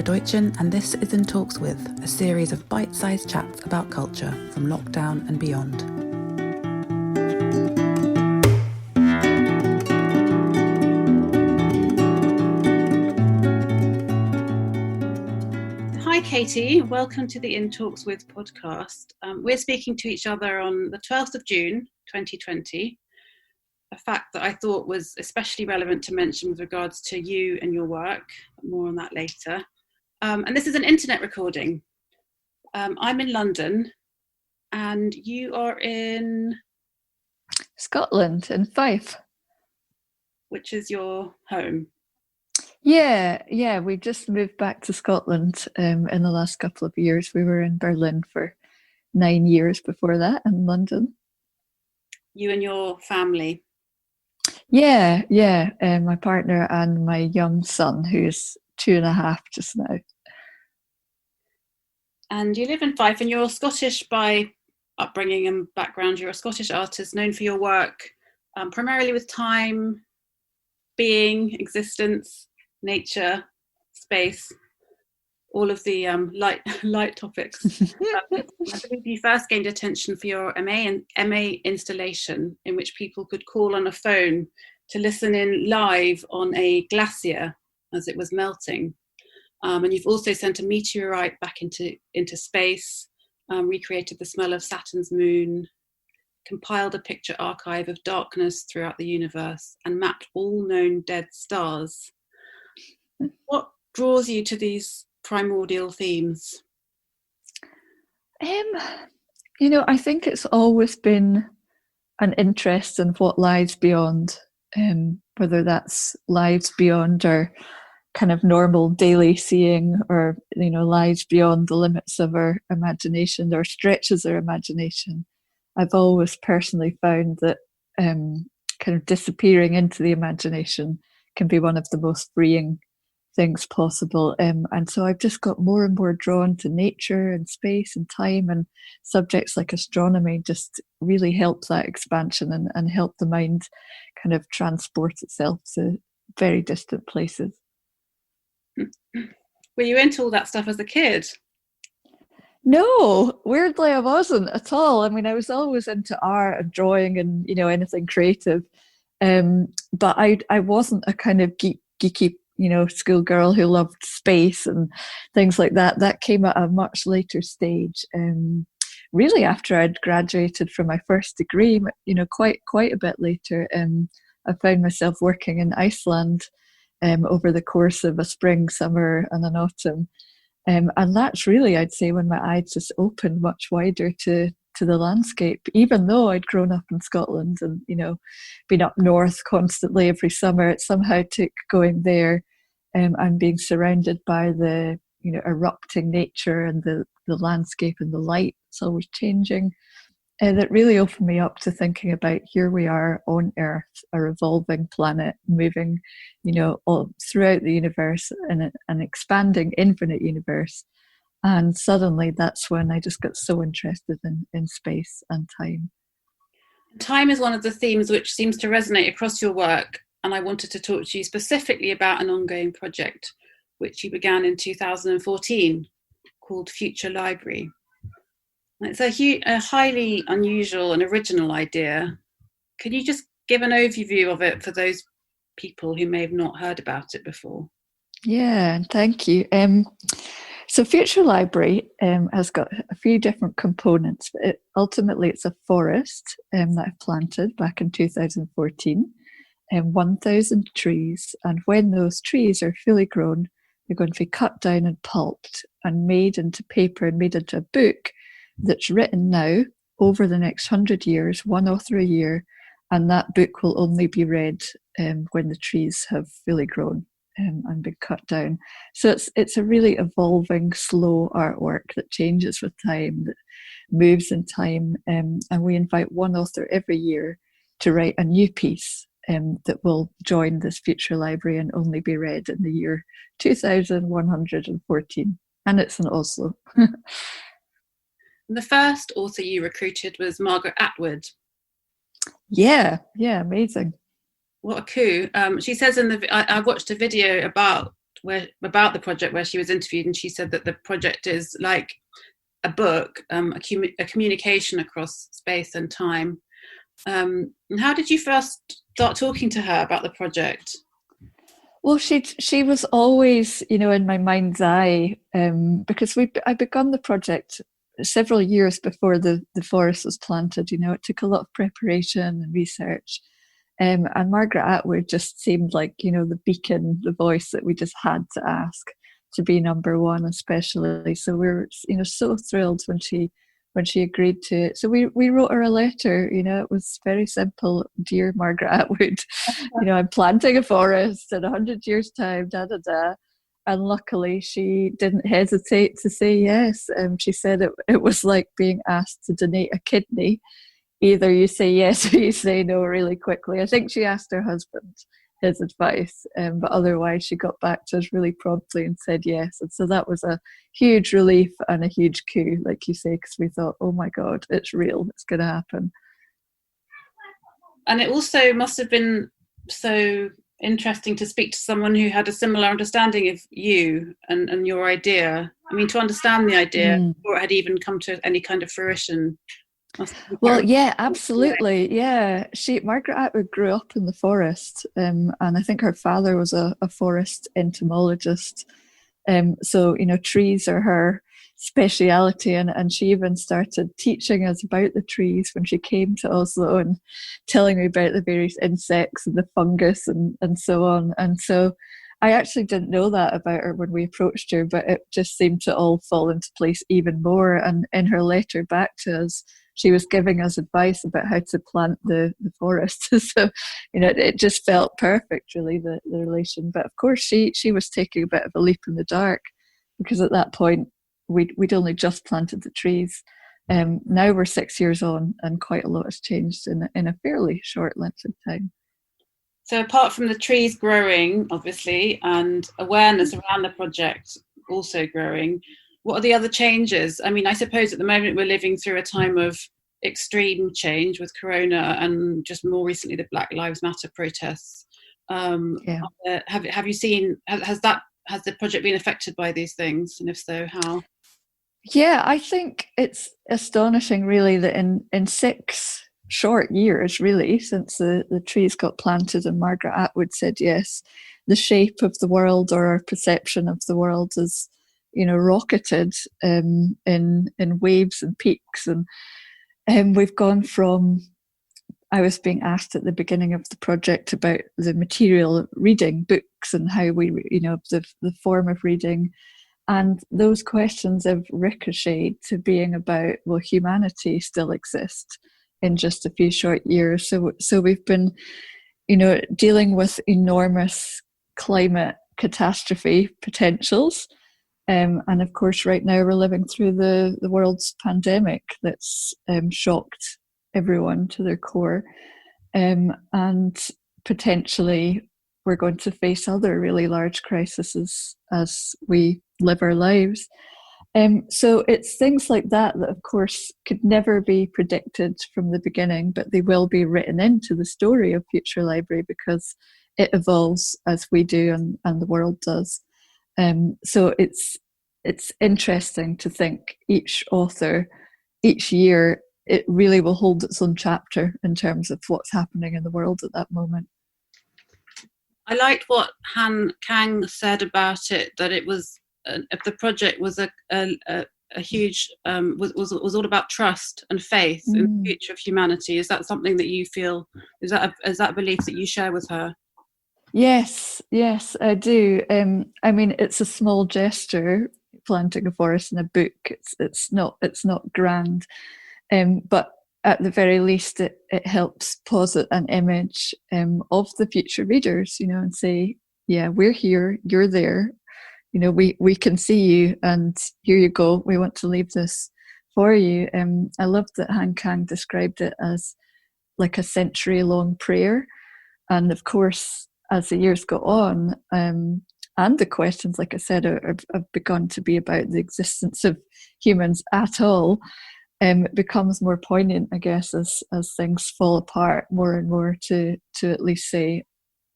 Radojcin, and this is In Talks With, a series of bite-sized chats about culture from lockdown and beyond. Hi Katie, welcome to the In Talks With podcast. We're speaking to each other on the 12th of June 2020, a fact that I thought was especially relevant to mention with regards to you and your work. More on that later. And this is an internet recording. I'm in London and you are in Scotland, in Fife. Which is your home? Yeah, we just moved back to Scotland in the last couple of years. We were in Berlin for 9 years before that, in London. You and your family? Yeah, my partner and my young son, who's 2.5 just now. And you live in Fife, and you're Scottish by upbringing and background. You're a Scottish artist known for your work, primarily with time, being, existence, nature, space, all of the light topics. I believe you first gained attention for your MA installation, in which people could call on a phone to listen in live on a glacier as it was melting. And you've also sent a meteorite back into space, recreated the smell of Saturn's moon, compiled a picture archive of darkness throughout the universe, and mapped all known dead stars. What draws you to these primordial themes? I think it's always been an interest in what lies beyond, whether that's lives beyond our kind of normal daily seeing, or lies beyond the limits of our imagination or stretches our imagination. I've always personally found that kind of disappearing into the imagination can be one of the most freeing things possible, and so I've just got more and more drawn to nature and space and time, and subjects like astronomy just really help that expansion and help the mind kind of transport itself to very distant places. Were you into all that stuff as a kid? No, weirdly I wasn't at all. I mean, I was always into art and drawing and anything creative, but I wasn't a kind of geeky schoolgirl who loved space and things like that. That came at a much later stage, really after I'd graduated from my first degree, quite a bit later. I found myself working in Iceland over the course of a spring, summer and an autumn, and that's really, I'd say, when my eyes just opened much wider to the landscape, even though I'd grown up in Scotland and been up north constantly every summer. It somehow took going there and being surrounded by the erupting nature and the landscape and the light, it's always changing, that really opened me up to thinking about, here we are on Earth, a revolving planet, moving all throughout the universe, in an expanding infinite universe. And suddenly that's when I just got so interested in space and time. Time is one of the themes which seems to resonate across your work, and I wanted to talk to you specifically about an ongoing project which you began in 2014 called Future Library. It's a highly unusual and original idea. Could you just give an overview of it for those people who may have not heard about it before? Yeah, thank you. So Future Library has got a few different components, but ultimately it's a forest that I've planted back in 2014, 1,000 trees, and when those trees are fully grown, they're going to be cut down and pulped and made into paper and made into a book that's written now over the next 100 years, one author a year, and that book will only be read when the trees have fully grown and been cut down. So it's a really evolving, slow artwork that changes with time, that moves in time, and we invite one author every year to write a new piece that will join this Future Library and only be read in the year 2114, and it's in Oslo. The first author you recruited was Margaret Atwood. Yeah, amazing. What a coup. She says I watched a video about about the project where she was interviewed, and she said that the project is like a book, a communication across space and time. And how did you first start talking to her about the project? Well, she was always, in my mind's eye, because I begun the project several years before the forest was planted. It took a lot of preparation and research. And Margaret Atwood just seemed like, the beacon, the voice that we just had to ask to be number one, especially. So we were, so thrilled when she agreed to it. So we wrote her a letter. It was very simple. Dear Margaret Atwood, I'm planting a forest in 100 years' time, da da da. And luckily, she didn't hesitate to say yes. She said it was like being asked to donate a kidney. Either you say yes or you say no really quickly. I think she asked her husband his advice, but otherwise she got back to us really promptly and said yes. And so that was a huge relief and a huge coup, like you say, because we thought, oh my God, it's real, it's going to happen. And it also must have been so interesting to speak to someone who had a similar understanding of you and your idea. I mean, to understand the idea before it had even come to any kind of fruition. Well, yeah, absolutely. Yeah. Margaret Atwood grew up in the forest, and I think her father was a forest entomologist. So, trees are her speciality, and she even started teaching us about the trees when she came to Oslo and telling me about the various insects and the fungus and so on. And so I actually didn't know that about her when we approached her, but it just seemed to all fall into place even more. And in her letter back to us, she was giving us advice about how to plant the forest. So, it just felt perfect, really, the relation. But of course, she was taking a bit of a leap in the dark, because at that point, we'd only just planted the trees. Now we're 6 years on, and quite a lot has changed in a fairly short length of time. So apart from the trees growing, obviously, and awareness around the project also growing, what are the other changes? I mean, I suppose at the moment we're living through a time of extreme change with Corona, and just more recently the Black Lives Matter protests. Have you seen, has the project been affected by these things? And if so, how? Yeah, I think it's astonishing, really, that in 6 short years, really, since the trees got planted and Margaret Atwood said yes, the shape of the world, or our perception of the world, is rocketed in waves and peaks. And we've gone from, I was being asked at the beginning of the project about the material reading books and how we, the form of reading. And those questions have ricocheted to being about, will humanity still exist in just a few short years? So we've been, dealing with enormous climate catastrophe potentials. And of course, right now we're living through the world's pandemic that's shocked everyone to their core. And potentially we're going to face other really large crises as we live our lives. So it's things like that of course could never be predicted from the beginning, but they will be written into the story of Future Library because it evolves as we do and the world does. So it's interesting to think each author, each year, it really will hold its own chapter in terms of what's happening in the world at that moment. I liked what Kang said about it, that it was the project was a huge was all about trust and faith in the future of humanity. Is that something that you feel? Is that a belief that you share with her? Yes, I do. I mean, it's a small gesture, planting a forest in a book. It's not grand, but at the very least, it helps posit an image of the future readers, and say, yeah, we're here, you're there, we can see you, and here you go. We want to leave this for you. I loved that Kang described it as like a century-long prayer, and of course, as the years go on, and the questions, like I said, have begun to be about the existence of humans at all. It becomes more poignant, I guess, as things fall apart more and more to at least say,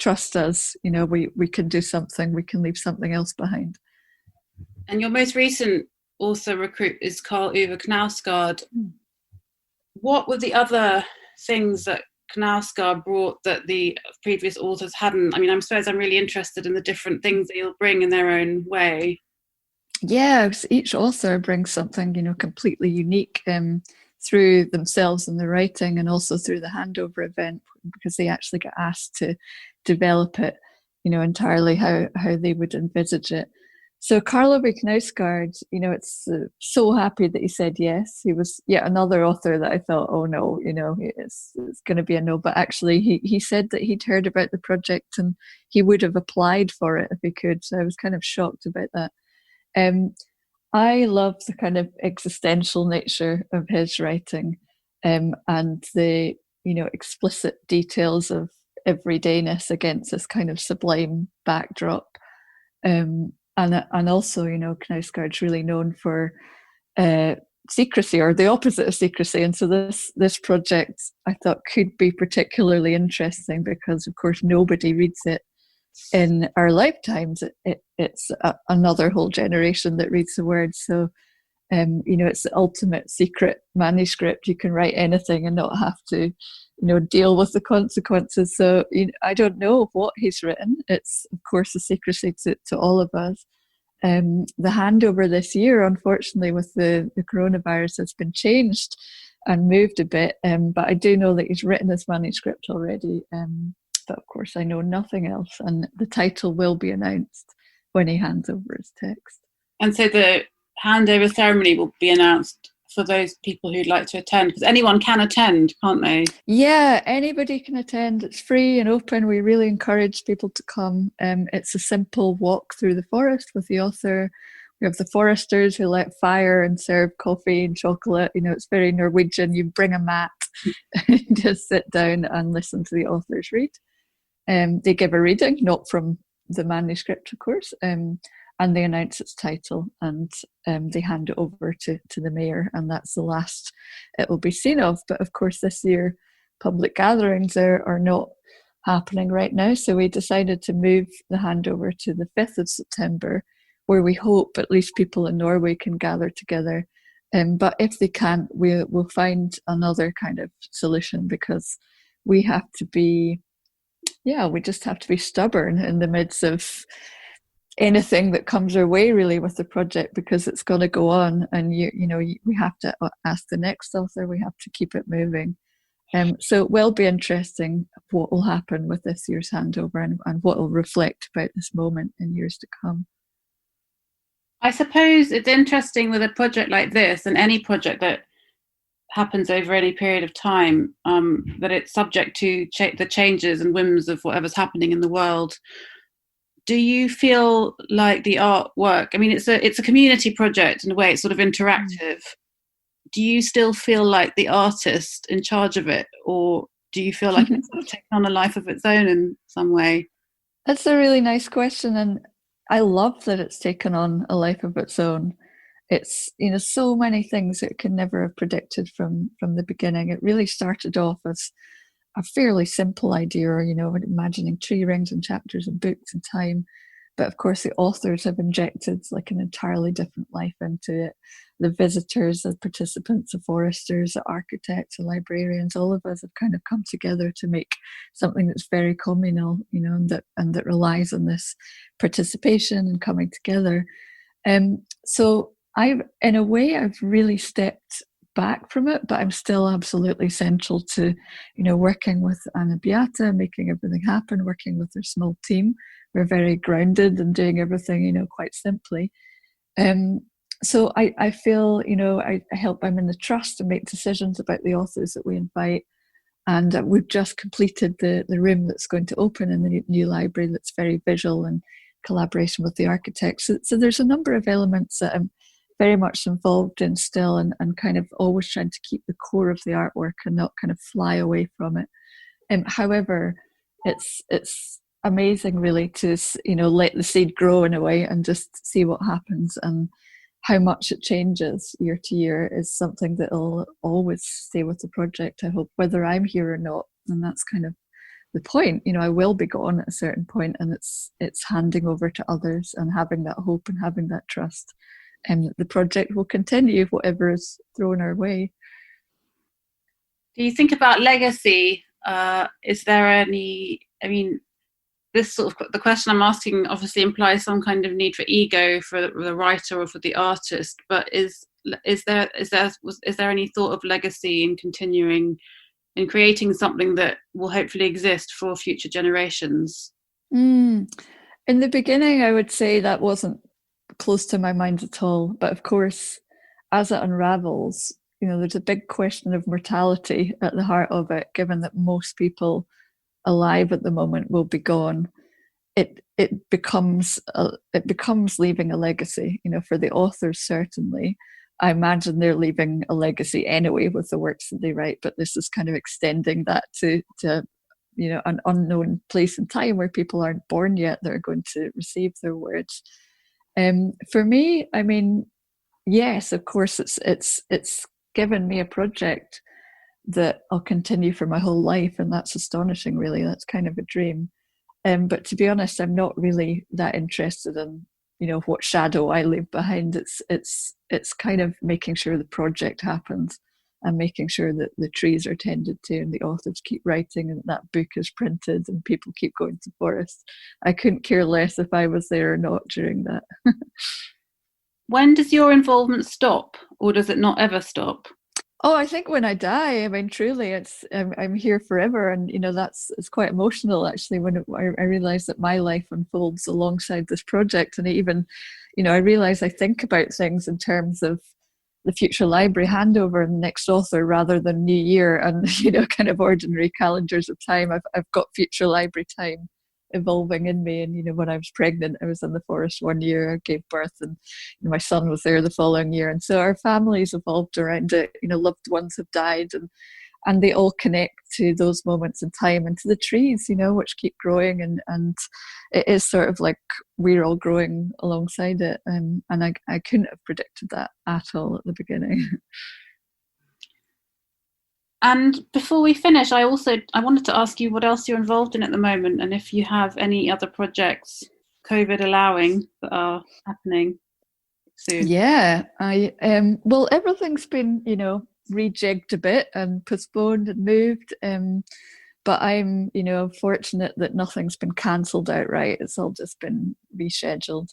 trust us, you know, we can do something, we can leave something else behind. And your most recent author recruit is Karl Ove Knausgaard. What were the other things that Knausgaard brought that the previous authors hadn't? I mean, I suppose I'm really interested in the different things that you'll bring in their own way. Yeah, each author brings something, you know, completely unique through themselves and the writing, and also through the handover event, because they actually get asked to develop it, you know, entirely how they would envisage it. So Karl Ove Knausgaard, you know, it's so happy that he said yes. He was yet another author that I thought, oh no, you know, it's going to be a no. But actually, he said that he'd heard about the project and he would have applied for it if he could. So I was kind of shocked about that. I love the kind of existential nature of his writing, and the, you know, explicit details of everydayness against this kind of sublime backdrop. And also, you know, Knausgaard's really known for secrecy, or the opposite of secrecy. And so this project, I thought, could be particularly interesting because, of course, nobody reads it in our lifetimes. It's another whole generation that reads the words. So, you know, it's the ultimate secret manuscript. You can write anything and not have to, you know, deal with the consequences. So, you know, I don't know what he's written. It's, of course, a secrecy to all of us. The handover this year, unfortunately, with the coronavirus, has been changed and moved a bit. But I do know that he's written his manuscript already. But of course, I know nothing else. And the title will be announced when he hands over his text. And so the handover ceremony will be announced for those people who'd like to attend, because anyone can attend, can't they? Yeah, anybody can attend. It's free and open. We really encourage people to come. It's a simple walk through the forest with the author. We have the foresters who light fire and serve coffee and chocolate. You know, it's very Norwegian. You bring a mat and just sit down and listen to the authors read. They give a reading, not from the manuscript, of course, and they announce its title, and they hand it over to the mayor, and that's the last it will be seen of. But of course, this year, public gatherings are not happening right now, so we decided to move the handover to the 5th of September, where we hope at least people in Norway can gather together. But if they can't, we'll find another kind of solution, because we have to be, we just have to be stubborn in the midst of anything that comes our way, really, with the project, because it's going to go on, and we have to ask the next author, we have to keep it moving. So it will be interesting what will happen with this year's handover, and what will reflect about this moment in years to come. I suppose it's interesting with a project like this, and any project that happens over any period of time, that it's subject to the changes and whims of whatever's happening in the world. Do you feel like the artwork, I mean, it's a community project in a way, it's sort of interactive. Do you still feel like the artist in charge of it, or do you feel like it's sort of taken on a life of its own in some way? That's a really nice question, and I love that it's taken on a life of its own. It's, so many things that it could never have predicted from the beginning. It really started off as a fairly simple idea, imagining tree rings and chapters and books and time. But of course, the authors have injected like an entirely different life into it. The visitors, the participants, the foresters, the architects, the librarians, all of us have kind of come together to make something that's very communal, and that relies on this participation and coming together. So in a way, I've really stepped back from it, but I'm still absolutely central to, working with Anna Beata, making everything happen, working with her small team. We're very grounded and doing everything, quite simply. So I feel, I help. I'm in the trust and make decisions about the authors that we invite. And we've just completed the room that's going to open in the new library that's very visual and collaboration with the architects. So there's a number of elements that I'm very much involved in still, and kind of always trying to keep the core of the artwork and not kind of fly away from it. However, it's amazing really to let the seed grow in a way and just see what happens, and how much it changes year to year is something that will always stay with the project, I hope, whether I'm here or not. And that's kind of the point. I will be gone at a certain point, and it's handing over to others and having that hope and having that trust, and that the project will continue whatever is thrown our way. Do you think about legacy? Is there any? This sort of the question I'm asking obviously implies some kind of need for ego for the writer or for the artist. But is there any thought of legacy in continuing in creating something that will hopefully exist for future generations? In the beginning, I would say that wasn't close to my mind at all. But of course, as it unravels, there's a big question of mortality at the heart of it, given that most people alive at the moment will be gone. It becomes leaving a legacy, for the authors. Certainly, I imagine they're leaving a legacy anyway with the works that they write, but this is kind of extending that to an unknown place and time where people aren't born yet that are going to receive their words. For me, yes, of course, it's given me a project that I'll continue for my whole life, and that's astonishing, really. That's kind of a dream. But to be honest, I'm not really that interested in what shadow I leave behind. It's kind of making sure the project happens and making sure that the trees are tended to and the authors keep writing and that book is printed and people keep going to forest. I couldn't care less if I was there or not during that. When does your involvement stop, or does it not ever stop? Oh, I think when I die, truly, I'm here forever, and it's quite emotional actually when I realize that my life unfolds alongside this project, and I realize I think about things in terms of the future library handover and the next author rather than New Year and kind of ordinary calendars of time. I've got future library time evolving in me, and when I was pregnant, I was in the forest one year, I gave birth, and my son was there the following year, and so our families evolved around it. Loved ones have died, and they all connect to those moments in time and to the trees, which keep growing, and it is sort of like we're all growing alongside it, and I couldn't have predicted that at all at the beginning. And before we finish, I wanted to ask you what else you're involved in at the moment, and if you have any other projects, COVID allowing, that are happening soon. Yeah, well, everything's been rejigged a bit and postponed and moved, but I'm fortunate that nothing's been cancelled outright. It's all just been rescheduled.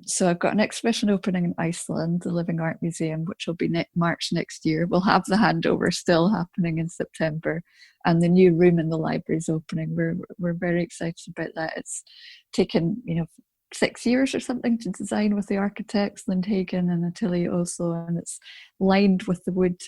So I've got an exhibition opening in Iceland, the Living Art Museum, which will be March next year. We'll have the handover still happening in September, and the new room in the library is opening. We're very excited about that. It's taken 6 years or something to design with the architects Lindhagen and Atelier Oslo, and it's lined with the wood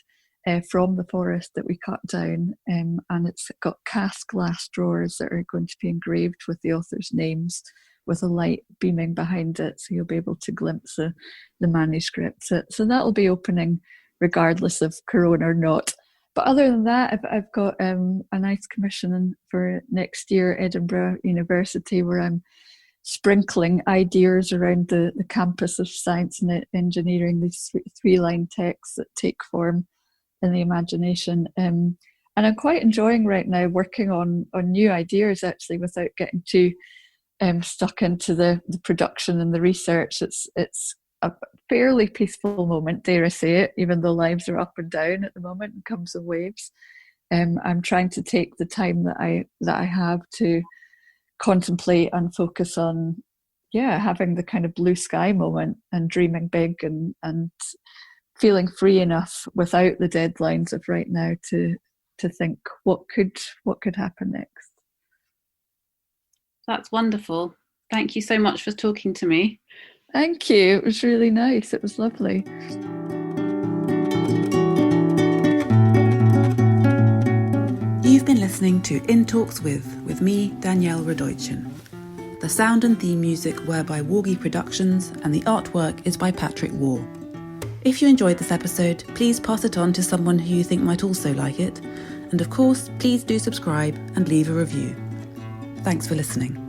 from the forest that we cut down, and it's got cast glass drawers that are going to be engraved with the authors' names, with a light beaming behind it, so you'll be able to glimpse the manuscript. So that'll be opening regardless of Corona or not. But other than that, I've got a nice commission for next year, Edinburgh University, where I'm sprinkling ideas around the campus of science and engineering, these three-line texts that take form in the imagination. And I'm quite enjoying right now working on new ideas, actually, without getting too stuck into the production and the research. It's a fairly peaceful moment, dare I say it, even though lives are up and down at the moment and comes in waves. I'm trying to take the time that I have to contemplate and focus on having the kind of blue sky moment and dreaming big and feeling free enough without the deadlines of right now to think what could happen next. That's wonderful. Thank you so much for talking to me. Thank you. It was really nice. It was lovely. You've been listening to In Talks with me, Danielle Radojcin. The sound and theme music were by Wargie Productions, and the artwork is by Patrick Waugh. If you enjoyed this episode, please pass it on to someone who you think might also like it. And of course, please do subscribe and leave a review. Thanks for listening.